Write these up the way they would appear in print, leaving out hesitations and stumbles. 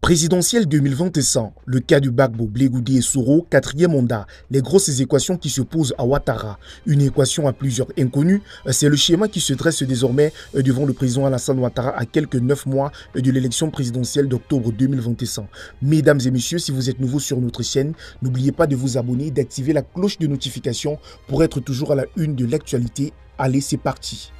Présidentielle 2025, le cas du Gbagbo, Blegoudé et Soro, quatrième mandat, les grosses équations qui se posent à Ouattara. Une équation à plusieurs inconnus, c'est le schéma qui se dresse désormais devant le président Alassane Ouattara à quelques 9 mois de l'élection présidentielle d'octobre 2025. Mesdames et messieurs, si vous êtes nouveaux sur notre chaîne, n'oubliez pas de vous abonner et d'activer la cloche de notification pour être toujours à la une de l'actualité. Allez, c'est parti.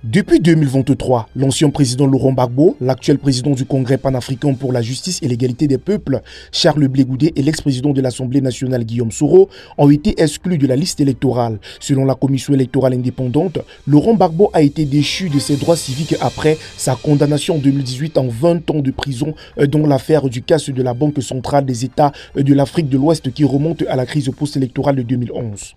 Depuis 2023, l'ancien président Laurent Gbagbo, l'actuel président du Congrès panafricain pour la justice et l'égalité des peuples, Charles Blegoudé et l'ex-président de l'Assemblée nationale Guillaume Soro ont été exclus de la liste électorale. Selon la commission électorale indépendante, Laurent Gbagbo a été déchu de ses droits civiques après sa condamnation en 2018 en 20 ans de prison dans l'affaire du casse de la Banque centrale des États de l'Afrique de l'Ouest qui remonte à la crise post-électorale de 2011.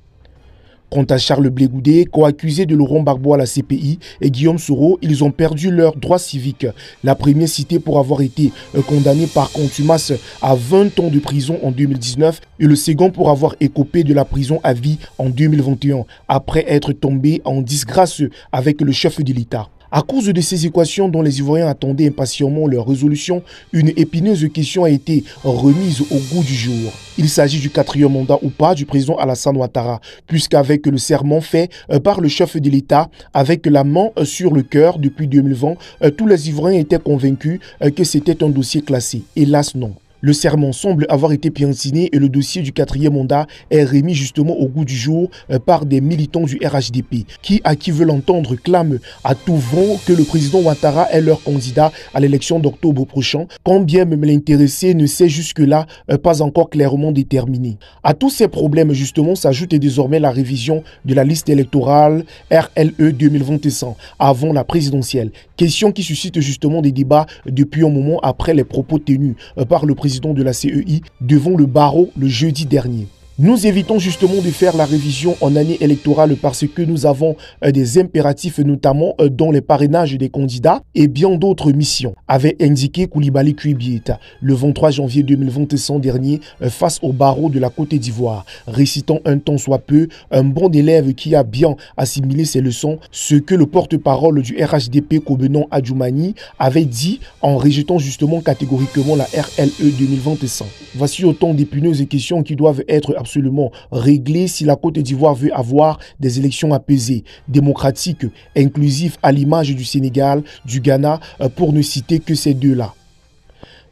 Quant à Charles Blegoudé, co-accusé de Laurent Gbagbo à la CPI, et Guillaume Soro, ils ont perdu leurs droits civiques. La première citée pour avoir été condamné par contumace à 20 ans de prison en 2019 et le second pour avoir écopé de la prison à vie en 2021, après être tombé en disgrâce avec le chef de l'État. À cause de ces équations dont les Ivoiriens attendaient impatiemment leur résolution, une épineuse question a été remise au goût du jour. Il s'agit du quatrième mandat ou pas du président Alassane Ouattara, puisqu'avec le serment fait par le chef de l'État, avec la main sur le cœur depuis 2020, tous les Ivoiriens étaient convaincus que c'était un dossier classé. Hélas non. Le serment semble avoir été piétiné et le dossier du quatrième mandat est remis justement au goût du jour par des militants du RHDP qui, à qui veulent entendre, clament à tout vent que le président Ouattara est leur candidat à l'élection d'octobre prochain, quand bien même l'intéressé ne s'est jusque-là pas encore clairement déterminé. À tous ces problèmes justement s'ajoute désormais la révision de la liste électorale RLE 2025 avant la présidentielle, question qui suscite justement des débats depuis un moment après les propos tenus par le président de la CEI devant le barreau le jeudi dernier. Nous évitons justement de faire la révision en année électorale parce que nous avons des impératifs, notamment dans les parrainages des candidats et bien d'autres missions, avait indiqué Koulibaly Kuibieta le 23 janvier 2025 dernier face au barreau de la Côte d'Ivoire, récitant un tant soit peu un bon élève qui a bien assimilé ses leçons, ce que le porte-parole du RHDP Kobenon Adjoumani avait dit en rejetant justement catégoriquement la RLE 2025. Voici autant d'épineuses questions qui doivent être absolument réglé si la Côte d'Ivoire veut avoir des élections apaisées, démocratiques, inclusives à l'image du Sénégal, du Ghana, pour ne citer que ces deux-là.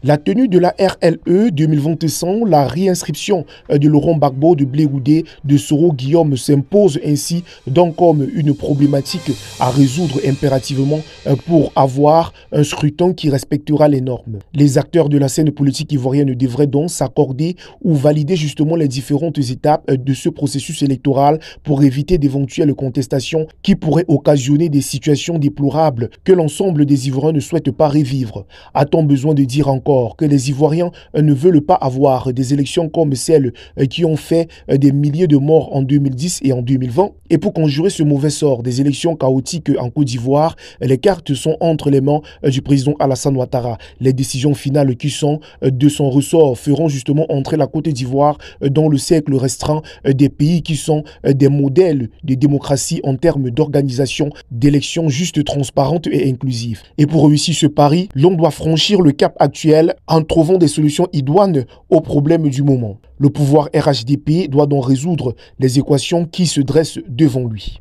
La tenue de la RLE 2025, la réinscription de Laurent Gbagbo, de Blegoudé, de Soro Guillaume s'impose ainsi donc comme une problématique à résoudre impérativement pour avoir un scrutin qui respectera les normes. Les acteurs de la scène politique ivoirienne devraient donc s'accorder ou valider justement les différentes étapes de ce processus électoral pour éviter d'éventuelles contestations qui pourraient occasionner des situations déplorables que l'ensemble des Ivoiriens ne souhaitent pas revivre. A-t-on besoin de dire encore que les Ivoiriens ne veulent pas avoir des élections comme celles qui ont fait des milliers de morts en 2010 et en 2020. Et pour conjurer ce mauvais sort des élections chaotiques en Côte d'Ivoire, les cartes sont entre les mains du président Alassane Ouattara. Les décisions finales qui sont de son ressort feront justement entrer la Côte d'Ivoire dans le cercle restreint des pays qui sont des modèles de démocratie en termes d'organisation d'élections justes, transparentes et inclusives. Et pour réussir ce pari, l'on doit franchir le cap actuel en trouvant des solutions idoines aux problèmes du moment. Le pouvoir RHDP doit donc résoudre les équations qui se dressent devant lui.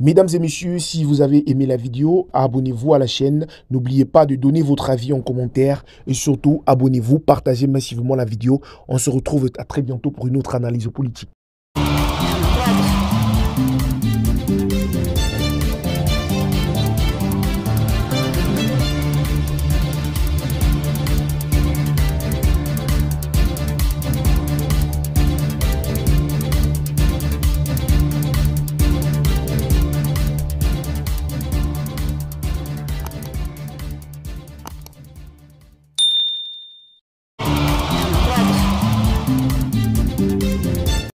Mesdames et messieurs, si vous avez aimé la vidéo, abonnez-vous à la chaîne. N'oubliez pas de donner votre avis en commentaire et surtout abonnez-vous, partagez massivement la vidéo. On se retrouve à très bientôt pour une autre analyse politique.